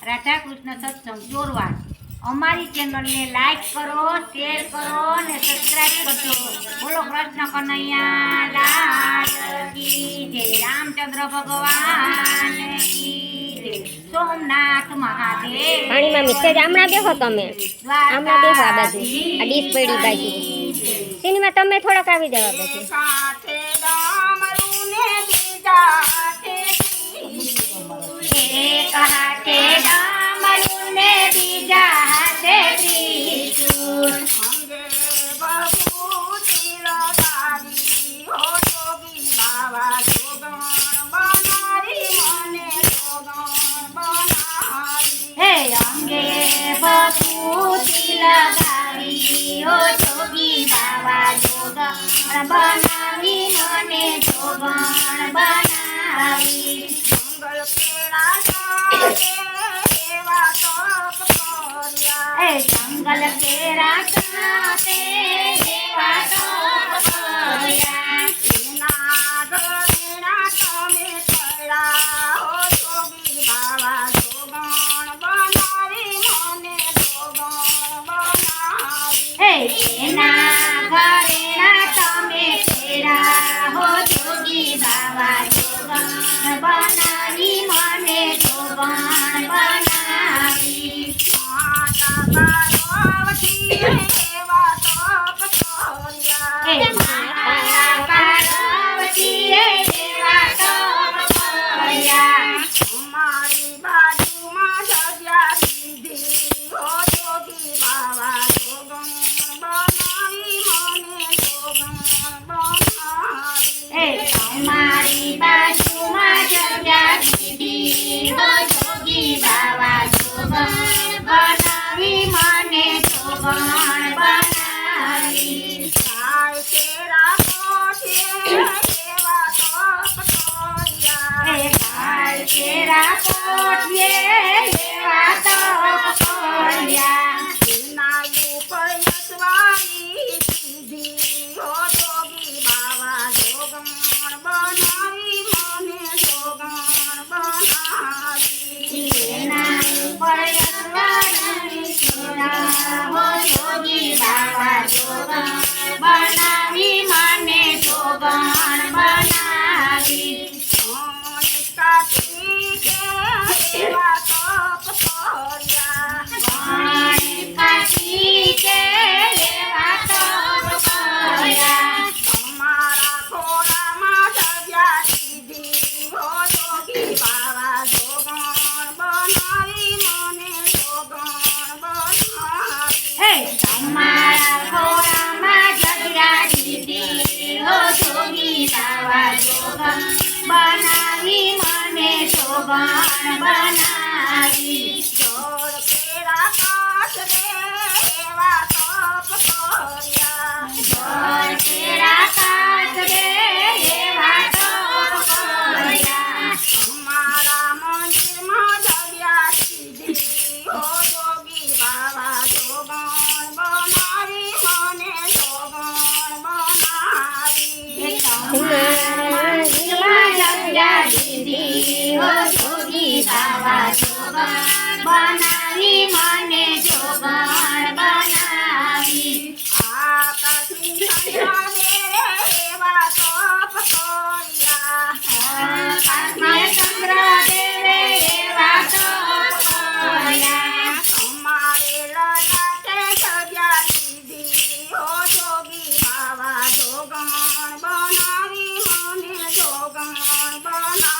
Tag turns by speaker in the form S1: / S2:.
S1: રાધા કૃષ્ણ સત્સંગ ચોરવાડ। અમારી ચેનલને લાઈક કરો, શેર કરો અને સબસ્ક્રાઇબ કરજો। બોલો કૃષ્ણ કનૈયા લાલ કી જય, રામચંદ્ર ભગવાન કી જય, સોમનાથ મહાદેવ।
S2: પાણીમાં મિક્સર આમણા બેહો તમે, આમણા બેહો આ બાજુ, આ ડીશ પડી બાજુ સિનેમા તમે થોડાક આવી જાવ આ બાજુ।
S1: સાથે ડામરું ને બીજા હાથે એક હાથે ડામરું ને બીજા હાથે ત્રિશૂળ, અંગે બહુતી લગાવી હો જોગી બાવા જોગણ બનાવી મને જોગણ બનાવી। હે અંગે બહુતી લગાવી હો જોગી બાવા જોગણ બનાવી મને જોગણ બનાવી। જંગલ કેરા સાથે એવા તપ કર્યા, એના ગળેણા તમે પડ્યા હો જોગી બાવા જોગણ બનાવી મને જોગણ બનાવી। એના ગળેણા તમે પડ્યા હો જોગી બાવા જોગણ બનાવી મને જોગણ બનાવી। પાર્વતી એવા તપ કર્યા, અમારી બાજુમાં જગ્યા દીધી હો જોગી બાવા જોગણ બનાવી મને જોગણ બનાવી। અમારી બાજુમાં જગ્યા દીધી હો જોગી બાવા જોગણ બનાવી મને જોગણ બનાવી। ચાલ તેરા કોઠે એવા તપ કર્યા, ચાલ તેરા કોઠે એવા તપ કર્યા, એના ઉપર યશવાણી દીધી હો જોગી બાવા જોગણ બનાવી મને જોગણ બનાવી। એના ઉપર યશવાણી હો જોગી બાવા જોગણ બનાવી મને જોગણ બનાવી। કાર્તિકે એવા તપ કર્યા, કાર્તિકે એવા તપ કર્યા, તમારા ખોળામાં જગ્યા દીધી હો જોગી બાવા જોગણ બનાવી મને જોગણ બનાવી। તમારા ખોળામાં જગ્યા દીધી હો જોગી બાવા જોગણ બનાવી મને જોગણ બનાવી। જોડ કેરા કાચ દે એવા તપ કર્યા, જોડ કેરા કાચ દે એવા તપ કર્યા, અમારા મંદિરમાં જગ્યા દીધી હો જોગી બાવા જોગણ બનાવી મને જોગણ બનાવી। જગ્યા દીધી હો જોગી બાવા જોગણ બનાવી મને જોગણ બનાવી। આકાશની સંધ્યા દેરે એવા તપ કર્યા, આકાશને ચંદ્ર દેરે એવા તપ કર્યા, અમારે લલાટે જગ્યા દીધી હો જોગી બાવા જોગણ બનાવી મને જોગણ બનાવી।